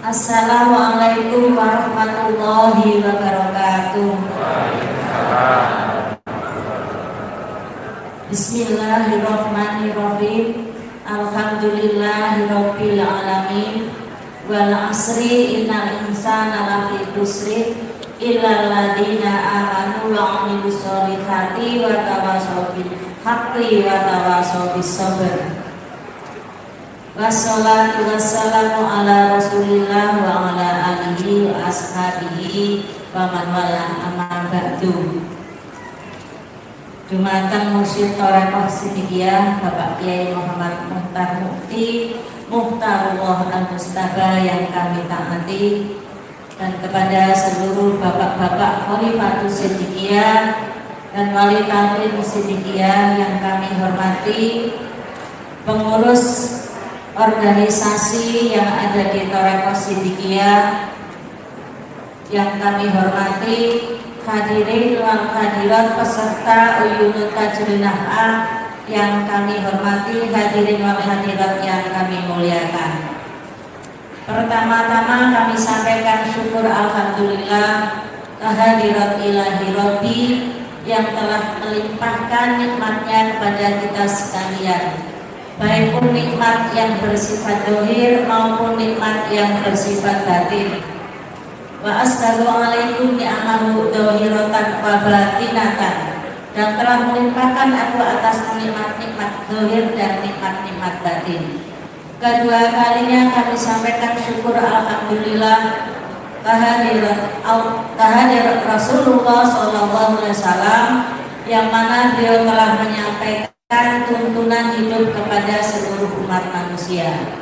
Assalamualaikum warahmatullahi wabarakatuh. Bismillahirrahmanirrahim. Alhamdulillahirabbil alamin. Wal asri innal insana lafi khusr illal ladzina amanu wa 'amilus sholihati wa tawassaw bil haqqi wa tawassaw bis sabr. Wassalatu wassalamu ala rasulillah wa ala alihi wa ashabihi wa man wala amma ba'du. Dumateng Mursyid Thaqifah Siddiqiyah Bapak Kiai Muhammad Muhtar Mukti Muhtarullah Al-Mustafa yang kami taati, dan kepada seluruh bapak-bapak Khalifatus Siddiqiyah dan wali tampil Siddiqiyah yang kami hormati, pengurus organisasi yang ada di Thaqifah Siddiqiyah yang kami hormati, hadirin wal hadirat peserta Uyunut Tajrun Naf'ah yang kami hormati, hadirin wal hadirat yang kami muliakan. Pertama-tama kami sampaikan syukur alhamdulillah kehadirat ilahi Rabbi yang telah melimpahkan nikmatnya kepada kita sekalian, baik pun nikmat yang bersifat dohir maupun nikmat yang bersifat batin. Wa astagfirullahaladzim ni'amahu dohiratan wa batinatan, dan telah melimpahkan aku atas nikmat-nikmat dohir dan nikmat-nikmat batin. Kedua kalinya kami sampaikan syukur alhamdulillah kehadirat Rasulullah SAW, yang mana beliau telah menyampaikan tuntunan hidup kepada seluruh umat manusia.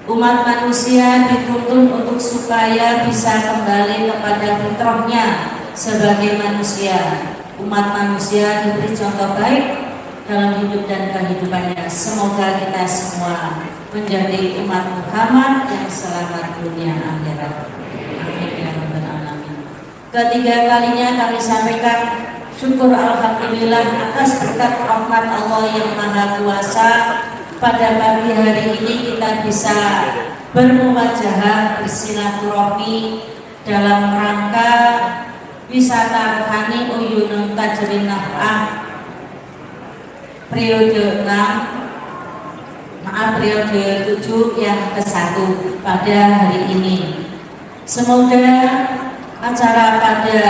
Umat manusia dituntun untuk supaya bisa kembali kepada fitrahnya sebagai manusia. Umat manusia diberi contoh baik dalam hidup dan kehidupannya. Semoga kita semua menjadi umat Muhammad yang selamat dunia akhirat. Amin ya rabbal alamin. Ketiga kalinya kami sampaikan syukur alhamdulillah atas berkat rahmat Allah yang Maha Kuasa. Pada pagi hari ini kita bisa bermuwajahah bersilaturahmi dalam rangka wisata rohani Uyunut Tajrun Naf'ah periode 7 yang ke-1 pada hari ini. Semoga acara pada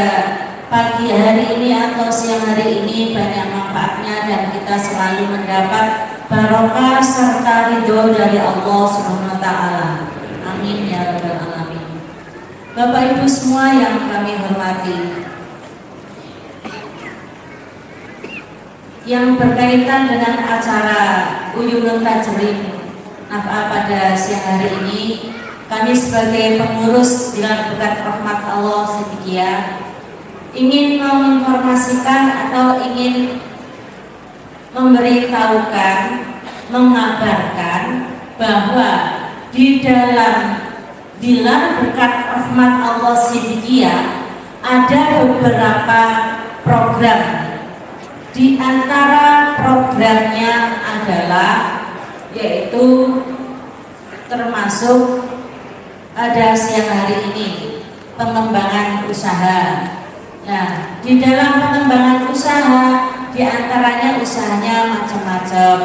pagi hari ini atau siang hari ini banyak manfaatnya dan kita selalu mendapat barokah serta ridho dari Allah Subhanahu wa taala. Amin ya rabbal alamin. Bapak Ibu semua yang kami hormati, yang berkaitan dengan acara Uyunut Tajrun Naf'ah pada siang hari ini, kami sebagai pengurus Dilan Berkat Rahmat Allah Siddiqiyah ingin menginformasikan atau ingin memberitahukan, mengabarkan bahwa di dalam Dilan Berkat Rahmat Allah Siddiqiyah ada beberapa program. Di antara programnya adalah yaitu termasuk ada siang hari ini pengembangan usaha. Nah, di dalam pengembangan usaha, di antaranya usahanya macam-macam.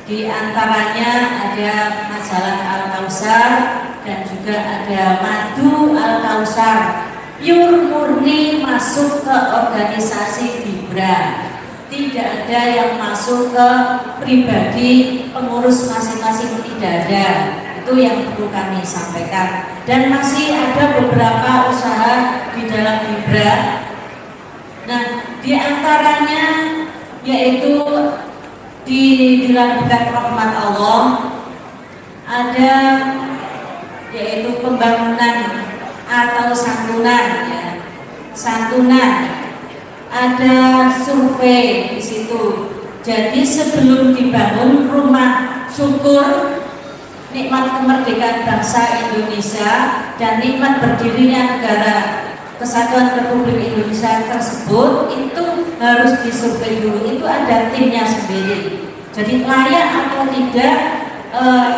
Di antaranya ada majalah Al-Kausar dan juga ada madu Al-Kausar. Pure murni masuk ke organisasi Dibra. Tidak ada yang masuk ke pribadi pengurus masing-masing, tidak ada. Itu yang perlu kami sampaikan. Dan masih ada beberapa usaha di dalam Dibra. Nah, di antaranya yaitu di Dilan Berkat Rahmat Allah ada yaitu pembangunan atau santunan, ya. Santunan. Ada survei di situ. Jadi sebelum dibangun rumah syukur nikmat kemerdekaan bangsa Indonesia dan nikmat berdirinya negara Kesatuan Republik Indonesia tersebut, itu harus disurvei dulu. Itu ada timnya sendiri. Jadi layak atau tidak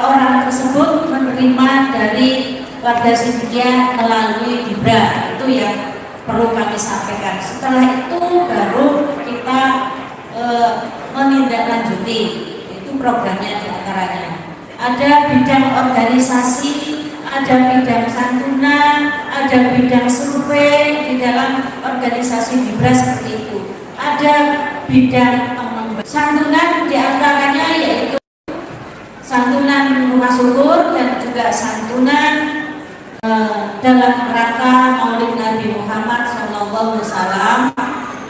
orang tersebut menerima dari warga Sidikiyah melalui Dibra. Itu yang perlu kami sampaikan. Setelah itu baru kita menindaklanjuti. Itu programnya diantaranya. Ada bidang organisasi, ada bidang santunan, ada bidang survei di dalam organisasi Dibra seperti itu. Ada bidang santunan diantaranya yaitu santunan rumah syukur dan juga santunan dalam rangka Maulid Nabi Muhammad SAW.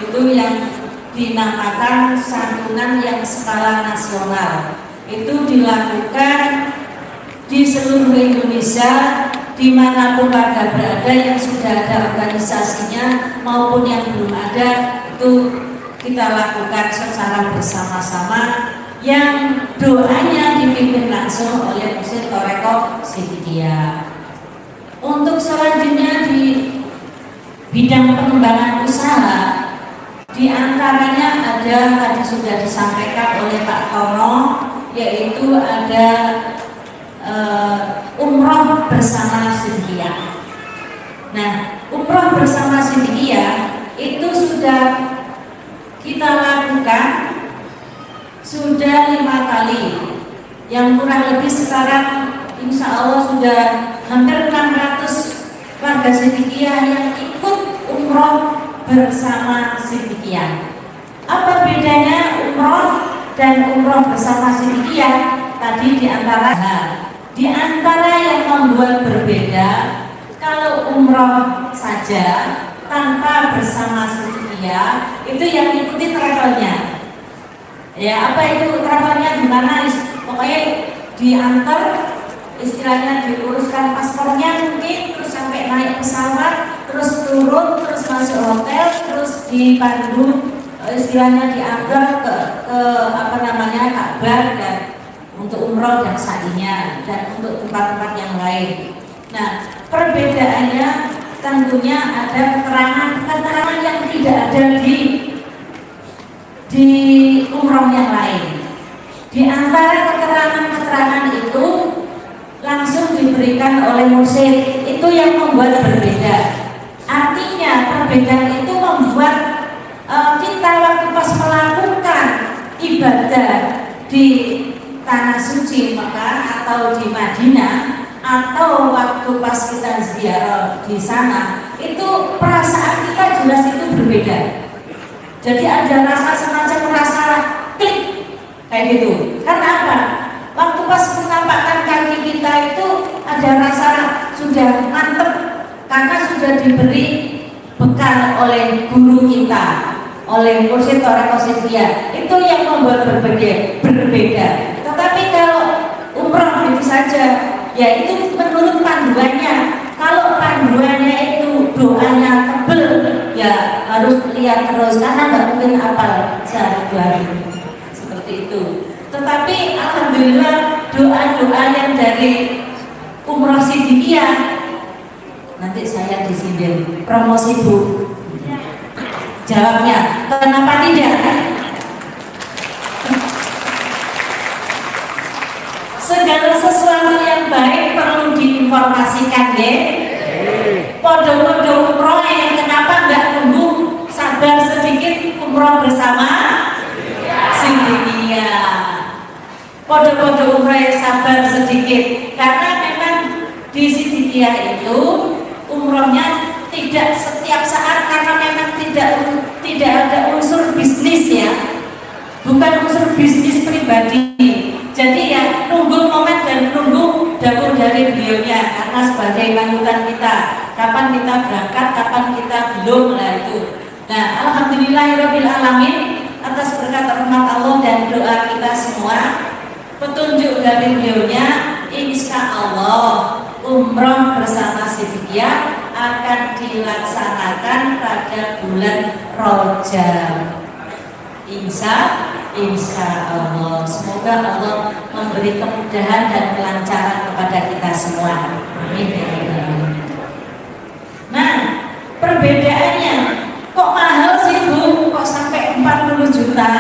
Itu yang dinamakan santunan yang skala nasional. Itu dilakukan di seluruh Indonesia, dimanapun warga berada, yang sudah ada organisasinya maupun yang belum ada, itu kita lakukan secara bersama-sama, yang doanya dipimpin langsung oleh Mursyid Thariqah Sidikiyah. Untuk selanjutnya di bidang pengembangan usaha, diantaranya ada tadi sudah disampaikan oleh Pak Tono, yaitu ada umroh bersama Sidikiyah. Nah, umroh bersama Sidikiyah itu sudah kita lakukan sudah 5 kali, yang kurang lebih sekarang insya Allah sudah hampir 600 warga Sidikiyah yang ikut umroh bersama Sidikiyah. Apa bedanya umroh dan umroh bersama Sidikiyah? Tadi di antara yang membuat berbeda, kalau umroh saja tanpa bersama Sidikiyah itu yang ikuti travelnya. Ya, apa itu travelnya, gimana? Pokoknya diantar, istilahnya diuruskan paspornya mungkin, terus sampai naik pesawat, terus turun, terus masuk hotel, terus dipandu, istilahnya diantar ke apa namanya, Ka'bah, dan untuk umroh dan sa'inya, dan untuk tempat-tempat yang lain. Nah, perbedaannya tentunya ada keterangan yang tidak ada di umroh yang lain. Di antara keterangan itu langsung diberikan oleh mursyid, itu yang membuat berbeda. Artinya perbedaan itu membuat kita waktu pas melakukan ibadah di tanah suci Mekah atau di Madinah, atau waktu pas kita ziarah di sana, itu perasaan kita jelas itu berbeda. Jadi ada rasa semacam rasa klik kayak gitu. Karena apa? Waktu pas menampakkan kaki kita itu ada rasa sudah mantep, karena sudah diberi bekal oleh guru kita, oleh Mursyid Thariqah Sidikiyah. Itu yang membuat berbeda. Tetapi kalau umroh itu saja, ya itu menurut panduannya. Kalau panduannya itu doanya tebel, ya harus lihat terus, karena nggak mungkin hafal sehari 2 hari seperti itu. Tetapi alhamdulillah doa-doa yang dari umroh Sidikiyah, nanti saya disindir promosi Bu. Jawabnya, kenapa tidak? Segala sesuatu yang baik perlu diinformasikan, ya. Podo-podo umroh yang kenapa nggak tunggu sabar sedikit umroh bersama Sidikiyah. Podo-podo umroh yang sabar sedikit, karena memang di Sidikiyah itu umrohnya tidak setiap saat, karena memang tidak ada unsur bisnis, ya, bukan unsur bisnis pribadi. Jadi ya nunggu momen dan nunggu dawuh dari beliaunya, karena sebagai panutan kita, kapan kita berangkat, kapan kita belum, lah itu. Nah, alhamdulillahirabbil alamin, atas berkat rahmat Allah dan doa kita semua, petunjuk dari beliaunya, insya Allah umroh bersama Sidikiyah akan dilaksanakan pada bulan Rajab. Insya Allah, semoga Allah memberi kemudahan dan kelancaran kepada kita semua. Amin. Nah, perbedaannya kok mahal sih Bu? Kok sampai 40 juta?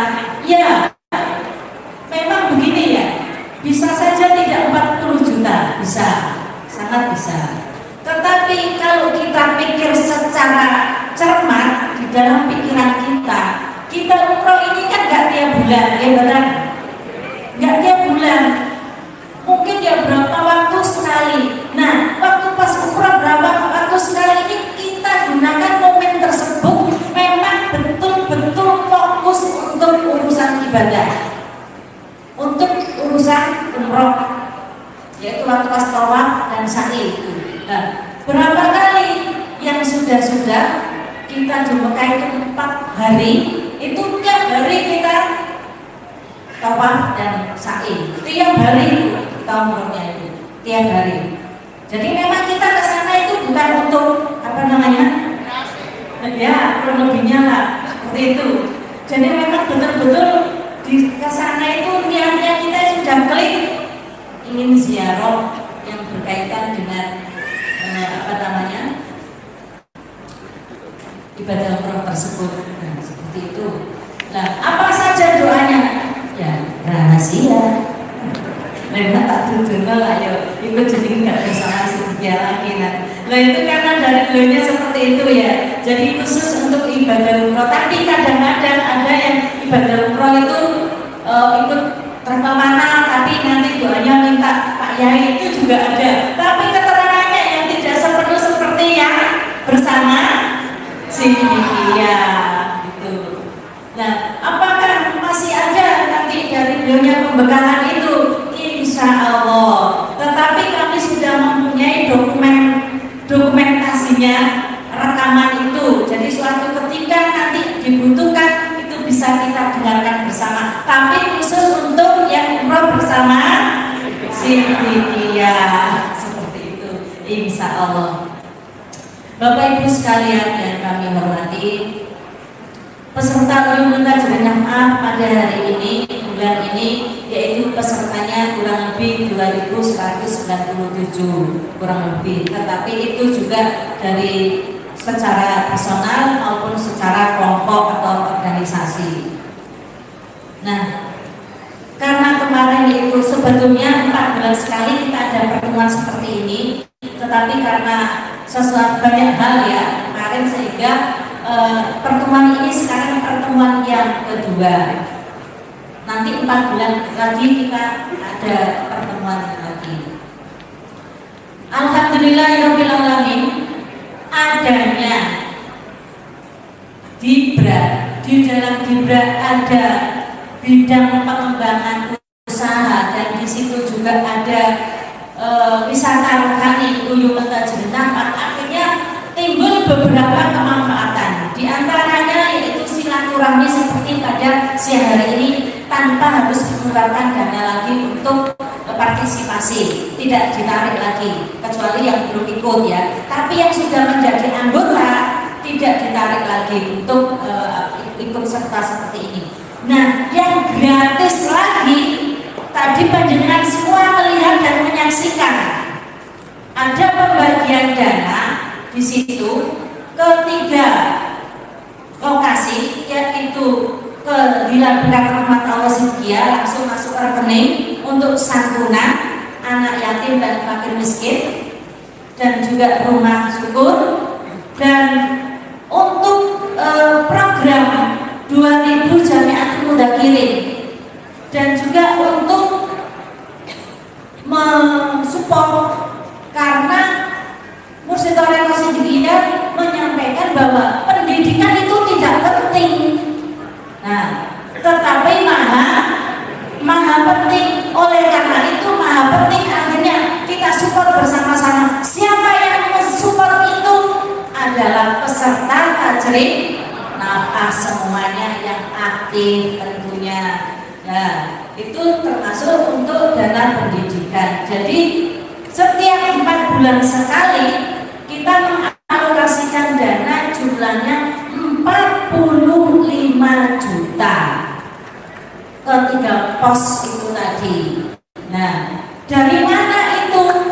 Ya, memang begini ya. Bisa saja tidak 40 juta, bisa, sangat bisa. secara cermat di dalam pikiran kita umroh ini kan nggak tiap bulan, ya benar? Nggak tiap bulan, mungkin ya berapa waktu sekali. Nah, waktu pas umroh berapa waktu sekali ini kita gunakan momen tersebut memang betul-betul fokus untuk urusan ibadah, untuk urusan umroh, yaitu waktu pas tawaf dan sa'i itu. Nah, berapa kali yang sudah kita di Mekah itu 4 hari, itu tiap hari kita tawaf dan sa'i, tiap hari umrohnya itu tiap hari. Jadi memang kita ke sana itu bukan untuk apa namanya, ya kronologinya lah seperti itu. Jadi memang betul-betul di ke sana itu niatnya kita sudah klik ingin ziarah yang berkaitan dengan apa namanya, ibadah umroh tersebut. Nah, seperti itu. Nah, apa saja doanya? Ya, rahasia. Memang tak tutur lah ya, itu jadi nggak bisa ngasih dia lagi. Nah itu karena dari beliaunya seperti itu ya. Jadi khusus untuk ibadah umroh. Tapi kadang-kadang ada yang ibadah umroh itu ikut terbang mana, tapi nanti doanya minta Pak Yai, itu juga ada. Tapi keterangannya yang tidak sepenuh seperti yang bersama si ya gitu. Nah, apakah masih ada nanti dari beliaunya pembekalan itu? Insya Allah. Tetapi kami sudah mempunyai dokumentasinya, rekaman itu. Jadi suatu ketika nanti dibutuhkan itu bisa kita dengarkan bersama. Tapi khusus untuk yang umroh bersama Siti seperti itu. Insya Allah. Bapak Ibu sekalian yang kami hormati, peserta Uyun Tajriah pada hari ini, bulan ini, yaitu pesertanya kurang lebih 2197 kurang lebih. Tetapi itu juga dari secara personal maupun secara kelompok atau organisasi. Nah, karena kemarin itu sebetulnya 4 bulan sekali kita ada pertemuan seperti ini, tetapi karena sesuatu banyak hal ya kemarin, sehingga pertemuan ini sekarang pertemuan yang kedua. Nanti 4 bulan lagi kita ada pertemuan lagi. Alhamdulillahirabbil alamin, adanya Dibra, di dalam Dibra ada bidang pengembangan usaha, dan di situ juga ada wisata rohani Uyun Tajriah. Akhirnya timbul beberapa kemanfaatan. Di antaranya yaitu silaturahmi seperti pada siang hari ini, tanpa harus mengeluarkan dana lagi untuk partisipasi, tidak ditarik lagi kecuali yang belum ikut ya. Tapi yang sudah menjadi anggota tidak ditarik lagi untuk ikut serta seperti ini. Nah, yang gratis lagi tadi panjenengan semua melihat dan menyaksikan, ada pembagian dana di situ ke 3 lokasi, yaitu ke Hilal Berak Rahmat Allah Sidqiyah, langsung masuk rekening untuk santunan anak yatim dan fakir miskin, dan juga rumah syukur, dan untuk program 2000 Jamiatul Mudzakirin, dan juga untuk mensupport, karena Mursyid Thariqah Sidqiyah menyampaikan bahwa pendidikan itu tidak penting. Nah, tetapi maha penting. Oleh karena itu maha penting, akhirnya kita support bersama-sama. Siapa yang mensupport itu adalah peserta tajrid nafkah semuanya yang aktif tentunya. Ya, itu termasuk untuk dana pendidikan. Jadi setiap 4 bulan sekali kita mengalokasikan dana jumlahnya 45 juta ke 3 pos itu tadi. Nah, dari mana itu?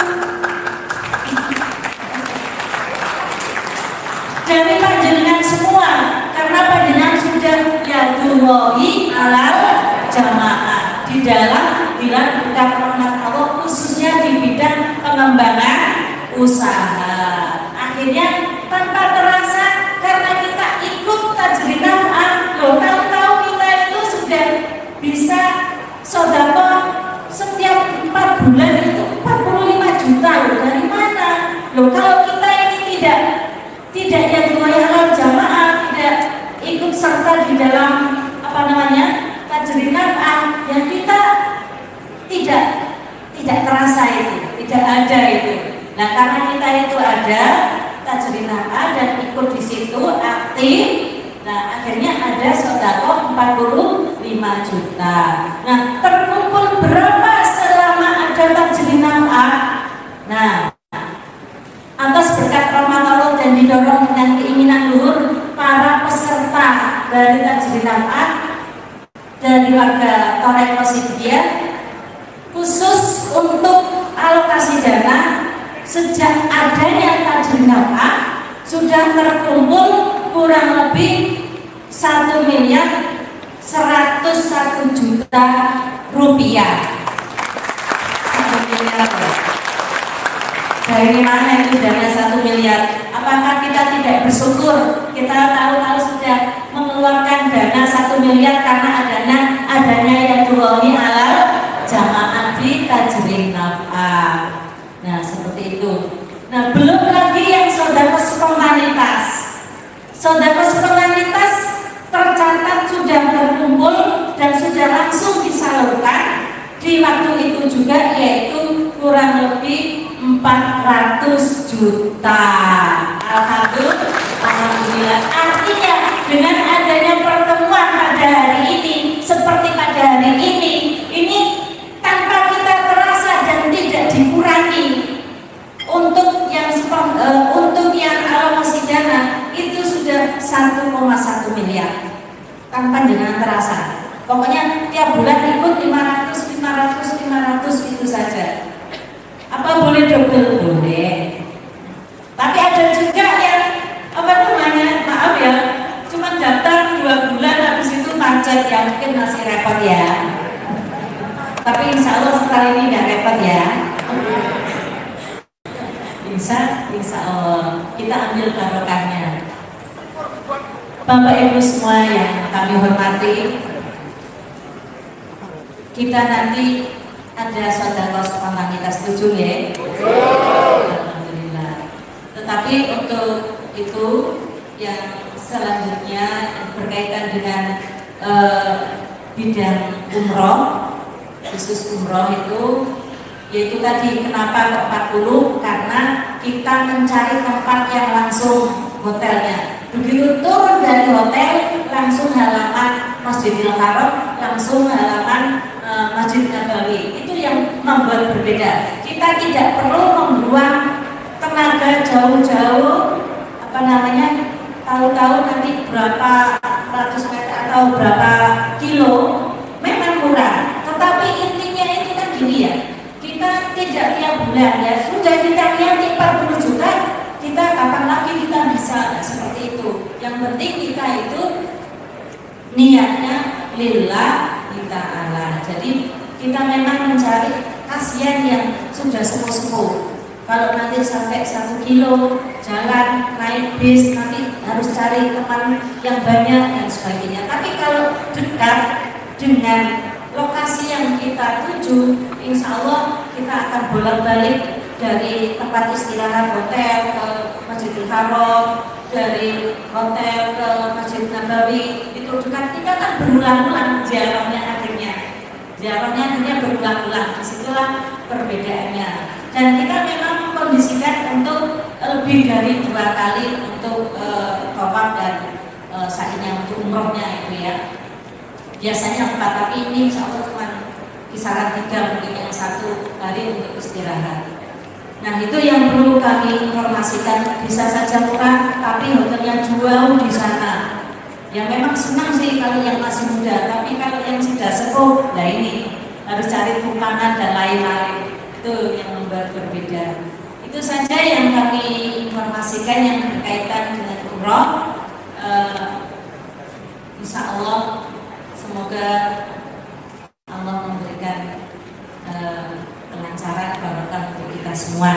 Dari panjenengan semua, karena panjenengan sudah yadullahi alal jamaah di dalam Hilal Berak Rahmat Allah, khususnya di bidang pengembangan usaha. Akhirnya tanpa terasa karena kita ikut tajrin naf'ah. Loh, tahu-tahu kita itu sudah bisa sedekah setiap 4 bulan itu 45 juta loh. Dari mana? Loh, kalau kita ini tidak yadul jamaah, tidak ikut serta di dalam tajrin naf'ah, yang kita tidak terasa itu, tidak ada itu. Nah, karena kita itu ada tajrin naf'ah dan ikut di situ aktif, nah akhirnya ada sedekah 45 juta. Nah, terkumpul berapa selama ada tajrin naf'ah? Nah, atas berkat rahmat Allah dan didorong dengan keinginan luhur para peserta dari tajrin naf'ah dari warga Toreko Sidya, khusus untuk alokasi dana sejak adanya tajrin naf'ah sudah terkumpul kurang lebih 1.101 juta rupiah. 1 miliar. Dari mana itu dana 1 miliar? Apakah kita tidak bersyukur? Kita tahu-tahu sudah mengeluarkan dana 1 miliar karena adanya yadullahi alal jamaah di tajrin naf'ah. Nah, seperti itu. Nah, belum lagi yang sedekah spontanitas. Sedekah spontanitas tercatat sudah terkumpul dan sudah langsung disalurkan di waktu itu juga, yaitu kurang lebih 400 juta. Alhamdulillah. Artinya dengan adanya pertemuan pada hari ini, seperti pada hari ini tanpa kita terasa dan tidak dikurangi untuk yang alokasi dana itu sudah 1,1 miliar tanpa dengan terasa. Pokoknya tiap bulan ikut 500 itu saja. Apa boleh double? Boleh. Tapi ada juga yang maaf ya, cuma daftar 2 bulan habis itu macet, ya mungkin masih repot ya. Tapi insya Allah sekali ini nggak repot ya. Insya Allah kita ambil barokahnya. Bapak Ibu semua yang kami hormati, kita nanti ada sedekah spontanitas, setuju ya? Alhamdulillah. Tetapi untuk itu yang selanjutnya berkaitan dengan bidang umroh, khusus umroh itu, yaitu tadi kenapa kok 40? Karena kita mencari tempat yang langsung hotelnya. Begitu turun dari hotel langsung halaman Masjidil Haram, langsung halaman Masjid Nabawi. Itu yang membuat berbeda. Kita tidak perlu membuang tenaga jauh-jauh, tahu-tahu nanti berapa ratus meter atau berapa kilo, memang murah. Tetapi intinya itu kan gini ya, kita tidak tiap bulan ya, sudah kita niati 40 juta, kita kapan lagi kita bisa, nah, seperti itu. Yang penting kita itu niatnya lillahi ta'ala. Jadi kita memang mencari, kasihan yang sudah sepuh-sepuh. Kalau nanti sampai 1 kilo jalan naik bis, nanti harus cari teman yang banyak dan sebagainya. Tapi kalau dekat dengan lokasi yang kita tuju, insya Allah kita akan bolak-balik dari tempat istirahat hotel ke Masjidil Haram, dari hotel ke Masjid Nabawi. Itu dekat, kita akan berulang-ulang ziarahnya akhirnya berulang-ulang. Disitulah perbedaannya. Dan kita memang mengkondisikan untuk lebih dari 2 kali untuk tawaf dan sa'inya untuk umrohnya itu ya. Biasanya 4, tapi ini insya Allah cuma kisaran 3, mungkin yang 1 hari untuk istirahat. Nah, itu yang perlu kami informasikan. Bisa saja murah, tapi hotelnya jauh di sana. Yang memang senang sih kalau yang masih muda, tapi kalau yang sudah sepuh, nah ini harus cari tumpangan dan lain-lain. Itu yang membuat berbeda. Itu saja yang kami informasikan yang berkaitan dengan umroh. Insya Allah semoga Allah memberikan kelancaran barokah untuk kita semua.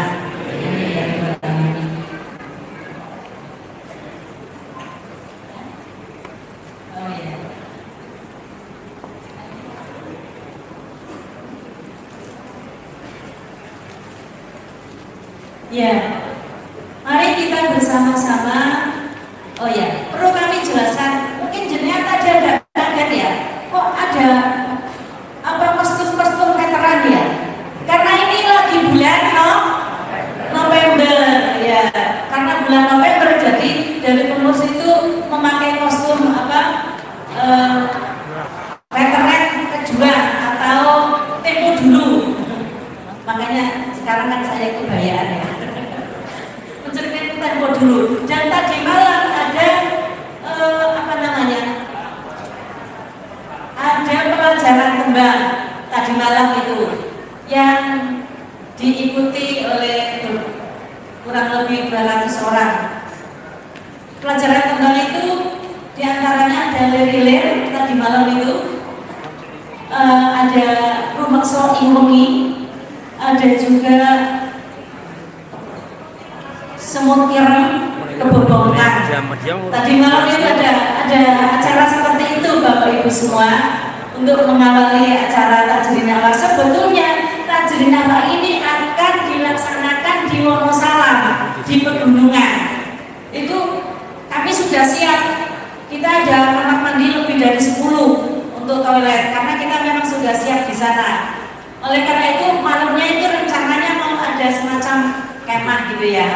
Ya, mari kita bersama-sama. Oh ya, perlu kami jelaskan. Mungkin jenengan tadi ada kaget ya. Kok ada apa kostum-kostum veteran ya? Karena ini lagi bulan November ya. Karena bulan November jadi dari pengurus itu memakai kostum apa veteran kejuang atau tempo dulu. Makanya sekarang kan saya kebayaan ya. Menceritakan tempo dulu. Dan tadi malam ada apa namanya? Ada pelajaran tembang tadi malam itu yang diikuti oleh kurang lebih 200 orang. Pelajaran tembang itu diantaranya ada lir-lir tadi malam itu, ada rumekso ingomi, ada juga semut ireng kebobongan. Tadi malam itu ada acara seperti itu Bapak Ibu semua untuk mengawali acara Tajrin Nafas. Sebetulnya Tajrin Nafas ini akan dilaksanakan di Wonosalam di pegunungan. Itu kami sudah siap. Kita ada kamar mandi lebih dari 10 untuk toilet karena kita memang sudah siap di sana. Oleh karena itu malamnya itu rencananya mau ada semacam kemah gitu ya.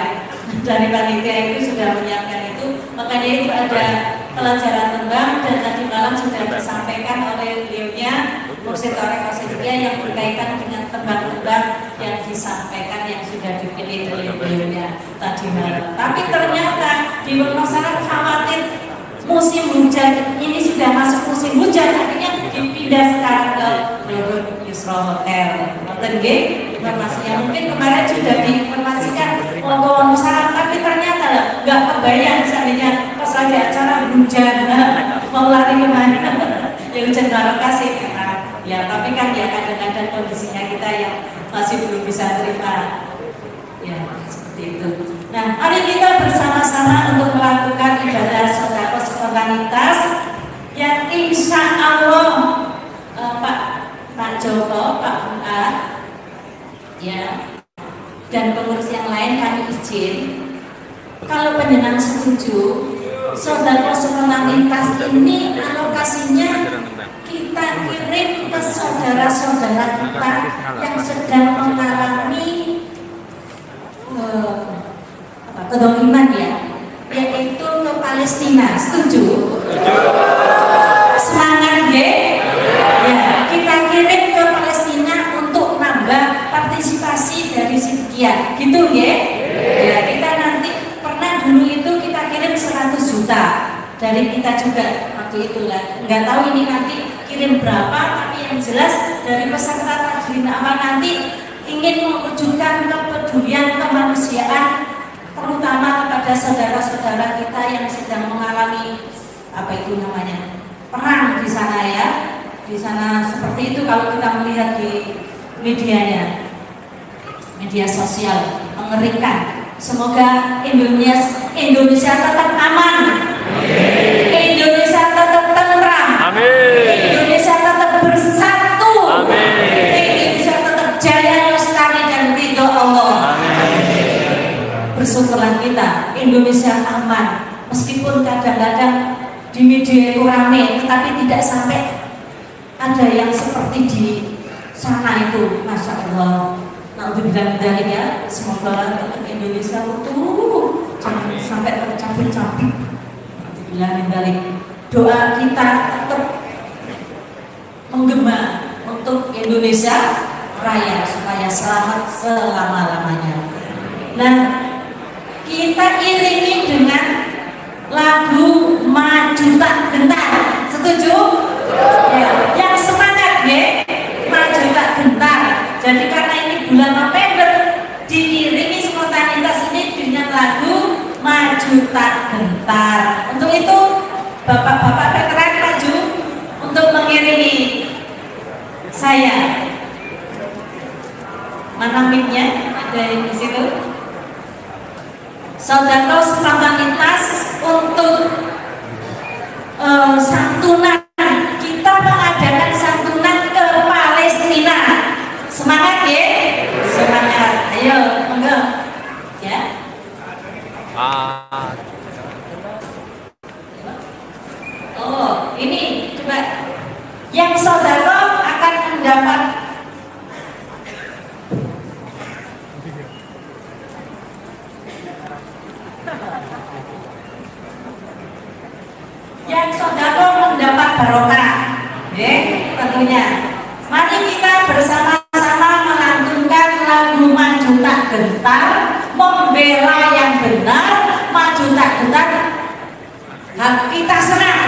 Dari panitia itu sudah menyiapkan itu, makanya itu ada pelajaran tembang dan tadi malam sudah disampaikan oleh beliaunya Mursyid Thorek Qasidiyah yang berkaitan dengan tembang-tembang yang disampaikan yang sudah dipilih oleh beliaunya tadi malam. Tapi ternyata di Wonosalam khawatir musim hujan ini sudah masuk musim hujan, akhirnya dipindah sekarang ke Nurul Yusra Hotel. Informasinya mungkin kemarin sudah diinformasikan mau ke Wonosalam, tapi ternyata nggak kebayang seandainya pas lagi acara hujan mau lari kemana ya hujan barokah sih ya, tapi kan ya kadang-kadang kondisinya kita yang masih belum bisa terima ya seperti itu. Nah, mari kita bersama-sama untuk melakukan ibadah sedekah spontanitas yang insya Allah Pak Joko, Pak Fuad ya dan pengurus yang lain kami izin kalau penjenengan setuju sedekah spontanitas ini alokasinya kita kirim ke saudara-saudara kita yang sedang mengalami kedoliman ya, yaitu ke Palestina. Setuju? Semangat ya? Ya, kita kirim ke Palestina untuk nambah partisipasi dari sekian, gitu ya? Ya, kita nanti pernah dulu itu kita kirim 100 juta dari kita juga waktu itulah. Nggak tahu ini nanti kirim berapa, tapi yang jelas dari peserta Tajrin Nafas nanti ingin mewujudkan kepedulian kemanusiaan terutama kepada saudara-saudara kita yang sedang mengalami apa itu namanya perang di sana ya, di sana seperti itu kalau kita melihat di medianya, media sosial mengerikan. Semoga Indonesia tetap aman, Indonesia tetap tentram, Indonesia tetap bersatu, Indonesia tetap jaya lestari dan ridho Allah. Bersyukurlah kita Indonesia aman, meskipun kadang-kadang di media itu ramai, tetapi tidak sampai ada yang seperti di sana itu. Masya Allah, naudzubillah ya, semoga Indonesia utuh, jangan sampai tercabik-cabik. Naudzubillah, doa kita tetap menggema untuk Indonesia Raya supaya selamat selama-lamanya. Nah, kita iringi dengan lagu Maju Tak Gentar. Setuju? Ya, yang semangat ya, Maju Tak Gentar. Jadi karena ini bulan November, diiringi spontanitas ini dengan lagu Maju Tak Gentar. Untuk itu bapak-bapak veteran maju untuk mengiringi saya. Mana mic-nya? Ada di situ. Sedekah spontanitas untuk santunan. Kita mengadakan santunan ke Palestina. Semangat ya, semangat. Ayo, monggo. Yang sodako mendapat barokah, tentunya. Mari kita bersama-sama melantunkan lagu Maju Tak Gentar, membela yang benar, maju tak gentar, hak kita serah.